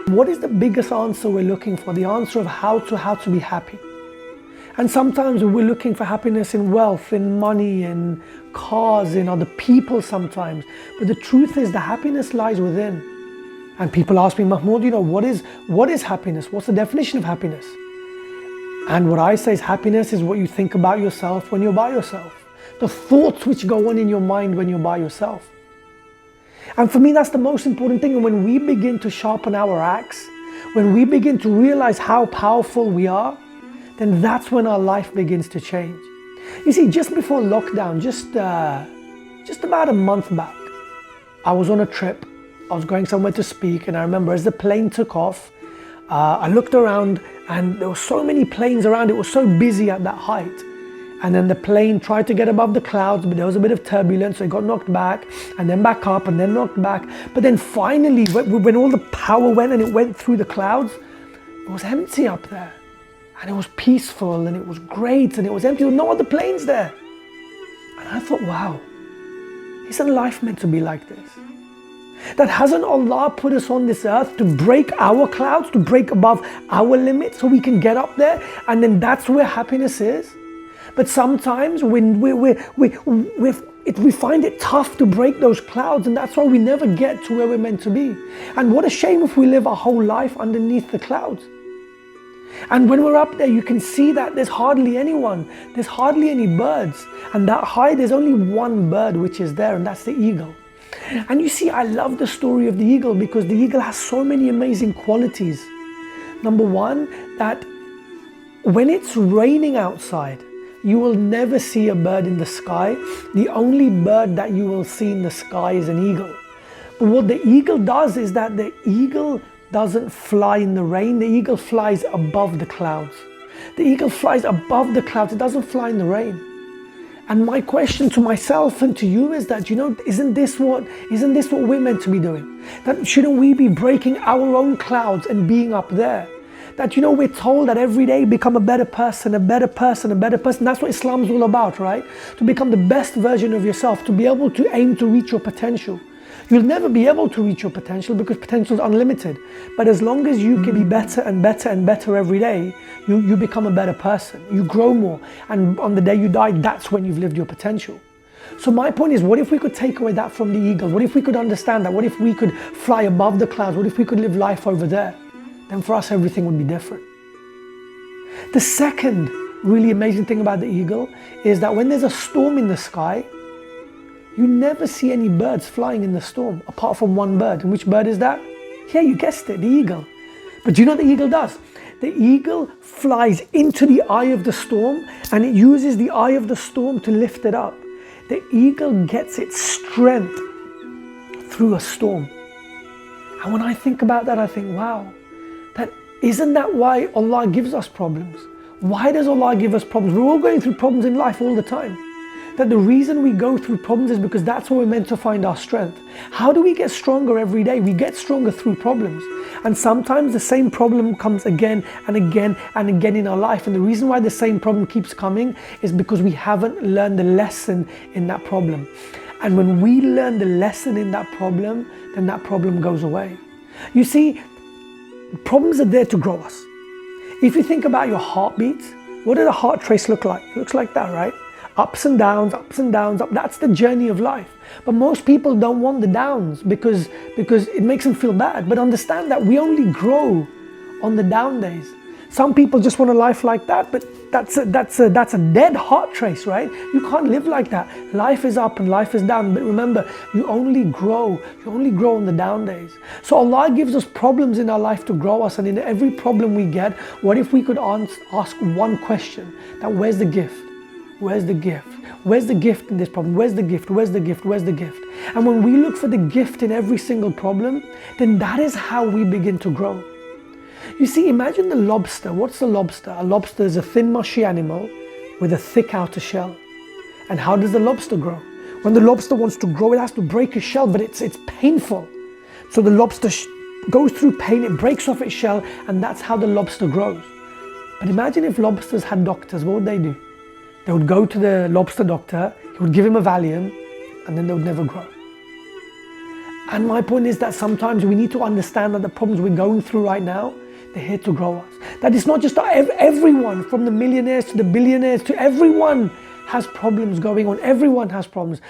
What is the biggest answer we're looking for? The answer of how to be happy. And sometimes we're looking for happiness in wealth, in money, in cars, in other people sometimes. But the truth is the happiness lies within. And people ask me, Mahmoud, what is happiness? What's the definition of happiness? And what I say is happiness is what you think about yourself when you're by yourself. The thoughts which go on in your mind when you're by yourself. And for me, that's the most important thing. And when we begin to sharpen our axe, when we begin to realize how powerful we are, then that's when our life begins to change. You see, just before lockdown, just about a month back, I was on a trip. I was going somewhere to speak, and I remember as the plane took off, I looked around and there were so many planes around. It was so busy at that height. And then the plane tried to get above the clouds, but there was a bit of turbulence, so it got knocked back, and then back up, and then knocked back. But then finally, when all the power went and it went through the clouds, it was empty up there. And it was peaceful, and it was great, and it was empty. There were no other planes there. And I thought, wow, isn't life meant to be like this? That hasn't Allah put us on this earth to break our clouds, to break above our limits so we can get up there, and then that's where happiness is? But sometimes when we find it tough to break those clouds, and that's why we never get to where we're meant to be. And what a shame if we live our whole life underneath the clouds. And when we're up there, you can see that there's hardly anyone, there's hardly any birds. And that high, there's only one bird which is there, and that's the eagle. And you see, I love the story of the eagle because the eagle has so many amazing qualities. Number one, that when it's raining outside, you will never see a bird in the sky. The only bird that you will see in the sky is an eagle. But what the eagle does is that the eagle doesn't fly in the rain. The eagle flies above the clouds. The eagle flies above the clouds. It doesn't fly in the rain. And my question to myself and to you is that, isn't this what we're meant to be doing? That shouldn't we be breaking our own clouds and being up there? That, we're told that every day become a better person, a better person, a better person. That's what Islam's all about, right? To become the best version of yourself, to be able to aim to reach your potential. You'll never be able to reach your potential because potential is unlimited. But as long as you can be better and better and better every day, you become a better person. You grow more. And on the day you die, that's when you've lived your potential. So my point is, what if we could take away that from the eagle? What if we could understand that? What if we could fly above the clouds? What if we could live life over there? Then for us, everything would be different. The second really amazing thing about the eagle is that when there's a storm in the sky, you never see any birds flying in the storm, apart from one bird. And which bird is that? Yeah, you guessed it, the eagle. But do you know what the eagle does? The eagle flies into the eye of the storm, and it uses the eye of the storm to lift it up. The eagle gets its strength through a storm. And when I think about that, I think, wow, isn't that why Allah gives us problems? Why does Allah give us problems? We're all going through problems in life all the time. That the reason we go through problems is because that's where we're meant to find our strength. How do we get stronger every day? We get stronger through problems. And sometimes the same problem comes again and again and again in our life. And the reason why the same problem keeps coming is because we haven't learned the lesson in that problem. And when we learn the lesson in that problem, then that problem goes away. You see, problems are there to grow us. If you think about your heartbeat, what does a heart trace look like? It looks like that, right? Ups and downs, up. That's the journey of life. But most people don't want the downs because it makes them feel bad. But understand that we only grow on the down days. Some people just want a life like that, but that's a dead heart trace, right? You can't live like that. Life is up and life is down. But remember, you only grow on the down days. So Allah gives us problems in our life to grow us, and in every problem we get, what if we could ask one question? That where's the gift? Where's the gift? Where's the gift in this problem? Where's the gift? Where's the gift? Where's the gift? And when we look for the gift in every single problem, then that is how we begin to grow. You see, imagine the lobster. What's the lobster? A lobster is a thin, mushy animal with a thick outer shell. And how does the lobster grow? When the lobster wants to grow, it has to break its shell, but it's painful. So the lobster goes through pain, it breaks off its shell, and that's how the lobster grows. But imagine if lobsters had doctors, what would they do? They would go to the lobster doctor, he would give him a Valium, and then they would never grow. And my point is that sometimes we need to understand that the problems we're going through right now, they're here to grow us. That it's not just everyone, from the millionaires to the billionaires to everyone has problems going on. Everyone has problems.